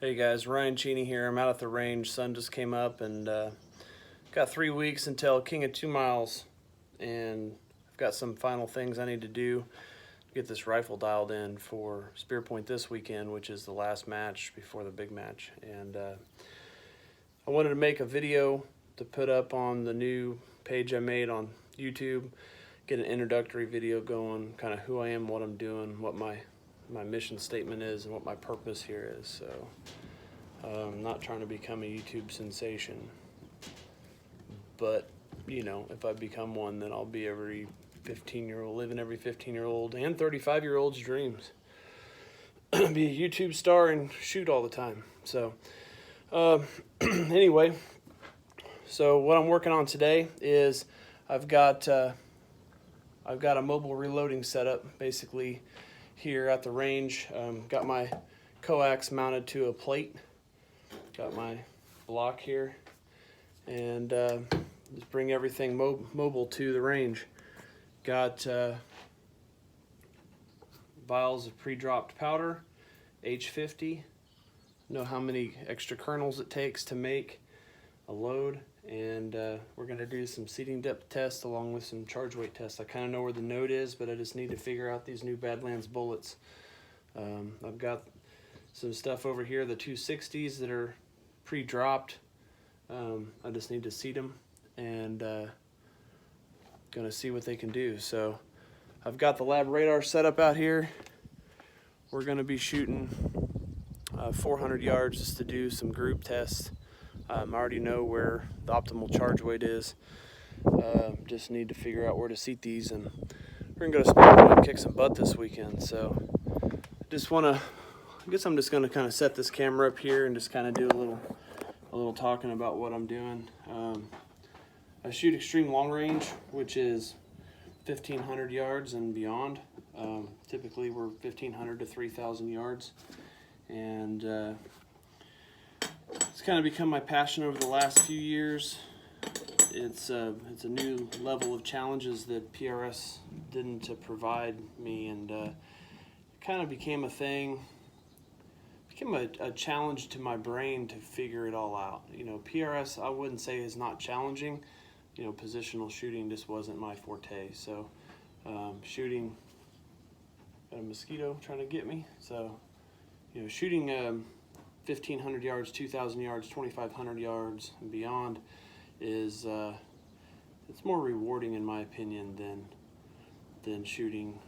Hey guys, Ryan Cheney here. I'm out at the range. Sun just came up and got 3 weeks until King of 2 Miles, and I've got some final things I need to do to get this rifle dialed in for Spear Point this weekend, which is the last match before the big match. And I wanted to make a video to put up on the new page I made on YouTube, get an introductory video going, kind of who I am, what I'm doing, what my mission statement is, and what my purpose here is. So I'm not trying to become a YouTube sensation, but you know, if I become one, then I'll be every 15-year-old, living every 15-year-old and 35-year-old's dreams. Be a YouTube star and shoot all the time. So anyway, so what I'm working on today is I've got a mobile reloading setup basically here at the range. Got my coax mounted to a plate, got my block here, and just bring everything mobile to the range. Got vials of pre-dropped powder, H50, know how many extra kernels it takes to make a load, and we're going to do some seating depth tests along with some charge weight tests. I kind of know where the node is, but I just need to figure out these new Badlands bullets. I've got some stuff over here, the 260s that are pre-dropped. I just need to seat them and going to see what they can do. So I've got the lab radar set up out here. We're going to be shooting 400 yards just to do some group tests. I already know where the optimal charge weight is. Just need to figure out where to seat these, and we're gonna go to Spear Point and kick some butt this weekend. So I guess I'm just gonna kind of set this camera up here and just kind of do a little talking about what I'm doing. I shoot extreme long range, which is 1,500 yards and beyond. Typically we're 1,500 to 3,000 yards, and it's kind of become my passion over the last few years. It's a new level of challenges that PRS didn't provide me, and it kind of became a thing, became a challenge to my brain to figure it all out. You know, PRS I wouldn't say is not challenging. You know, positional shooting just wasn't my forte. So shooting, got a mosquito trying to get me. So, you know, shooting 1,500 yards, 2,000 yards, 2,500 yards and beyond is it's more rewarding in my opinion than shooting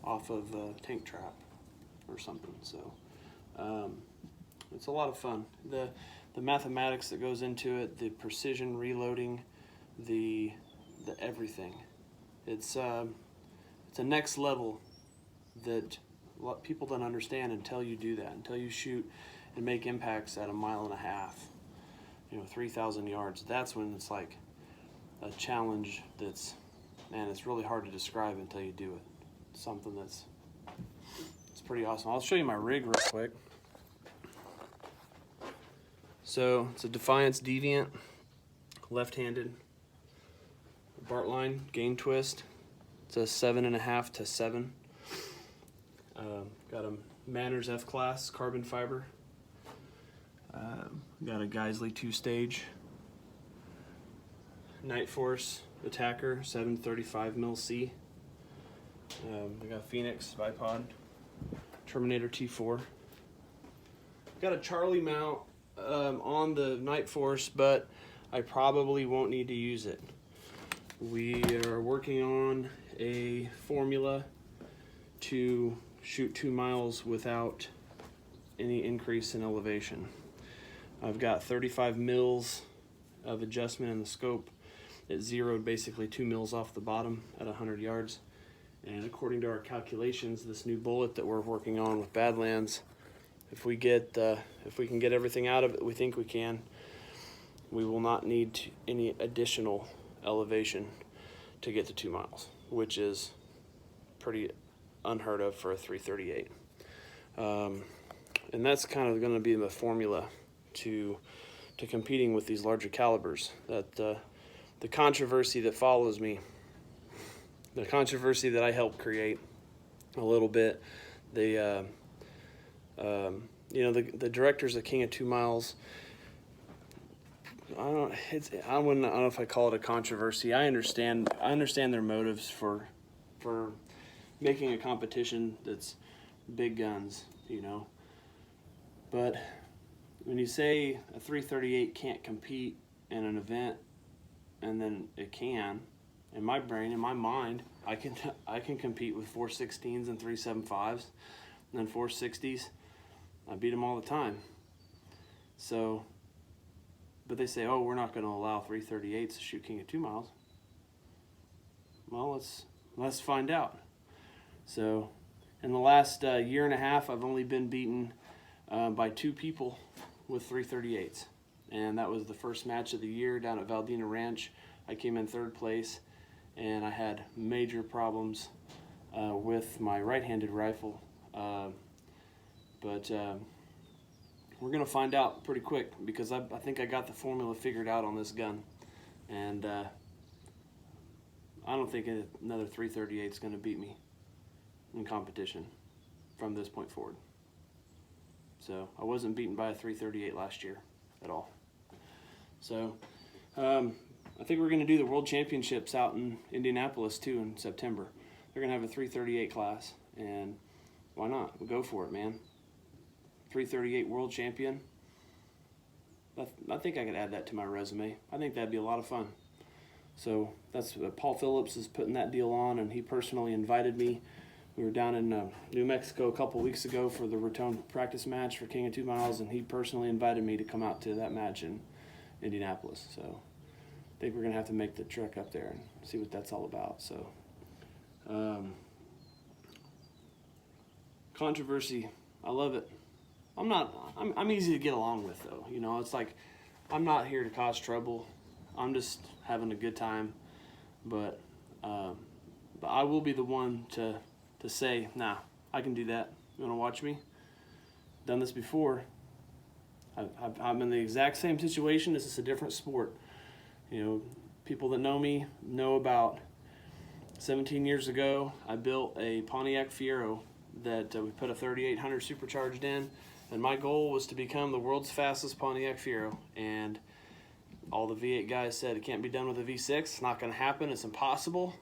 off of a tank trap or something. So it's a lot of fun. The mathematics that goes into it, the precision reloading, the everything. It's a next level that a lot of people don't understand until you do that, until you shoot and make impacts at 1.5 miles, you know, 3,000 yards. That's when it's like a challenge that's, man, it's really hard to describe until you do it. It's something it's pretty awesome. I'll show you my rig real quick. So it's a Defiance Deviant, left-handed, Bartline gain twist. It's a 7.5 to 7. Got a Manners F-Class carbon fiber. Got a Geisley 2-stage. Night Force Attacker 735 mil C. I got Phoenix bipod. Terminator T4. Got a Charlie mount on the Night Force, but I probably won't need to use it. We are working on a formula to shoot 2 miles without any increase in elevation. I've got 35 mils of adjustment in the scope. It zeroed basically 2 mils off the bottom at 100 yards. And according to our calculations, this new bullet that we're working on with Badlands, if we can get everything out of it we think we can, we will not need any additional elevation to get to 2 miles, which is pretty unheard of for a 338. And that's kind of going to be the formula to competing with these larger calibers. That the controversy that follows me, the controversy that I helped create a little bit, the you know, the directors of King of 2 Miles, I don't know if I call it a controversy. I understand their motives for making a competition that's big guns, you know. But when you say a 338 can't compete in an event, and then it can, in my brain, in my mind, I can compete with 416s and 375s, and then 460s. I beat them all the time. So, but they say, oh, we're not going to allow 338s to shoot King of 2 Miles. Well, let's find out. So, in the last year and a half, I've only been beaten by 2 people with 338s, and that was the first match of the year down at Valdina Ranch. I came in 3rd place, and I had major problems with my right-handed rifle. But we're going to find out pretty quick, because I think I got the formula figured out on this gun. And I don't think another 338 is going to beat me in competition from this point forward. So I wasn't beaten by a 338 last year at all. So I think we're going to do the World Championships out in Indianapolis too in September. They're going to have a 338 class, and why not? We'll go for it, man. 338 World Champion. I think I could add that to my resume. I think that'd be a lot of fun. So that's Paul Phillips is putting that deal on, and he personally invited me. We were down in New Mexico a couple weeks ago for the Raton practice match for King of 2 Miles, and he personally invited me to come out to that match in Indianapolis. So I think we're going to have to make the trek up there and see what that's all about. So controversy, I love it. I'm easy to get along with, though. You know, it's like I'm not here to cause trouble. I'm just having a good time. But I will be the one to say, nah, I can do that. You want to watch me? Done this before. I'm in the exact same situation. This is a different sport. You know, people that know me know about 17 years ago, I built a Pontiac Fiero that we put a 3800 supercharged in, and my goal was to become the world's fastest Pontiac Fiero. And all the V8 guys said it can't be done with a V6. It's not going to happen. It's impossible.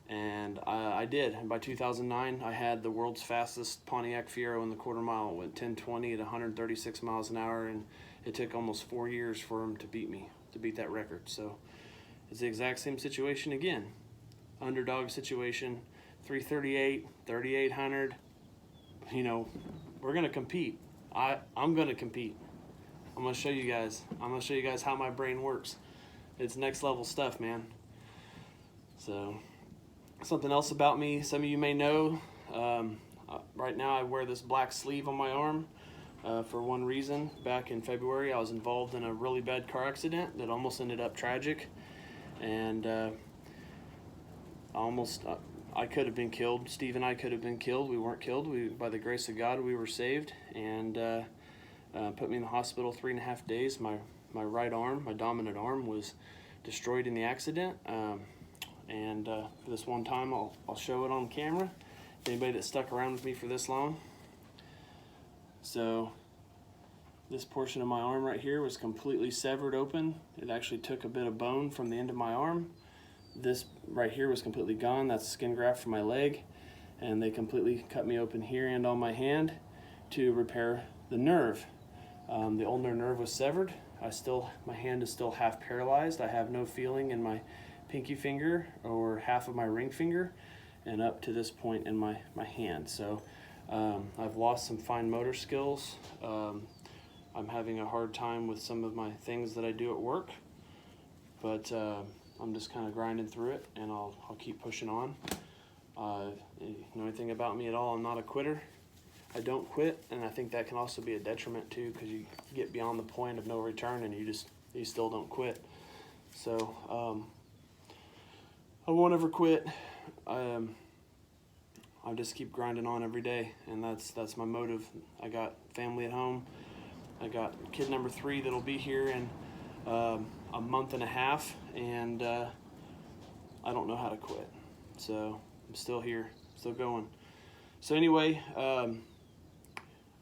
And I did. And by 2009, I had the world's fastest Pontiac Fiero in the quarter mile. It went 1020 at 136 miles an hour, and it took almost 4 years for him to beat me, to beat that record. So it's the exact same situation again. Underdog situation, 338, 3800. You know, we're going to compete. I'm going to compete. I'm going to show you guys. I'm going to show you guys how my brain works. It's next level stuff, man. So something else about me, some of you may know, right now I wear this black sleeve on my arm for one reason. Back in February, I was involved in a really bad car accident that almost ended up tragic, and I could have been killed. Steve and I could have been killed. We weren't killed. By the grace of God, we were saved, and put me in the hospital 3.5 days. My right arm, my dominant arm, was destroyed in the accident. And for this one time, I'll show it on camera. Anybody that stuck around with me for this long. So this portion of my arm right here was completely severed open. It actually took a bit of bone from the end of my arm. This right here was completely gone. That's skin graft from my leg. And they completely cut me open here and on my hand to repair the nerve. The ulnar nerve was severed. My hand is still half paralyzed. I have no feeling in my pinky finger or half of my ring finger and up to this point in my hand. So I've lost some fine motor skills. I'm having a hard time with some of my things that I do at work, but I'm just kind of grinding through it, and I'll keep pushing on. You know anything about me at all, I'm not a quitter. I don't quit, and I think that can also be a detriment too, because you get beyond the point of no return and you still don't quit. So I won't ever quit. I just keep grinding on every day, and that's my motive. I got family at home. I got kid number 3 that'll be here in a month and a half, and I don't know how to quit. So I'm still here, still going. So anyway,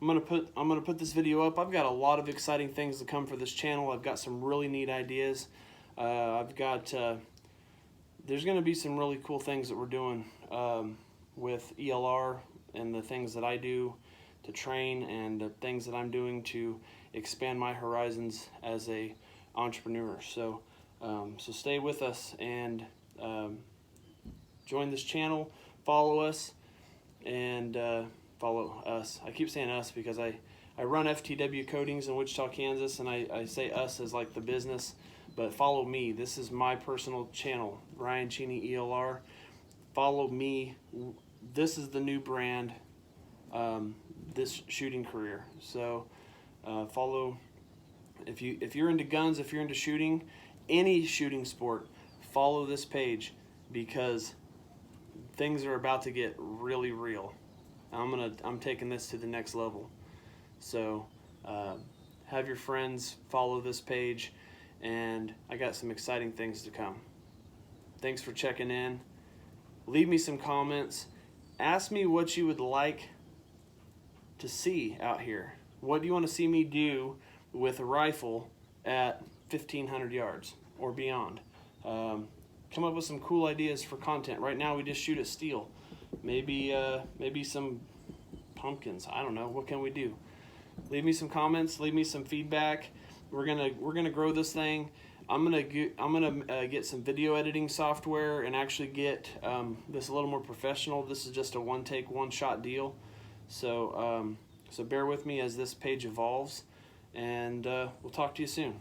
I'm gonna put this video up. I've got a lot of exciting things to come for this channel. I've got some really neat ideas. There's gonna be some really cool things that we're doing with ELR and the things that I do to train and the things that I'm doing to expand my horizons as a entrepreneur. So so stay with us and join this channel, follow us, and follow us. I keep saying us because I run FTW Coatings in Wichita, Kansas, and I say us as like the business, but follow me. This is my personal channel, Ryan Cheney ELR. Follow me. This is the new brand, this shooting career. So follow, if you're into guns, if you're into shooting, any shooting sport, follow this page, because things are about to get really real. I'm taking this to the next level. So have your friends follow this page, and I got some exciting things to come. Thanks for checking in. Leave me some comments. Ask me what you would like to see out here. What do you want to see me do with a rifle at 1,500 yards or beyond? Come up with some cool ideas for content. Right now we just shoot at steel. Maybe some pumpkins. I don't know. What can we do? Leave me some comments. Leave me some feedback. We're gonna grow this thing. I'm gonna get some video editing software and actually get this a little more professional. This is just a one-take, one-shot deal. So so bear with me as this page evolves, and we'll talk to you soon.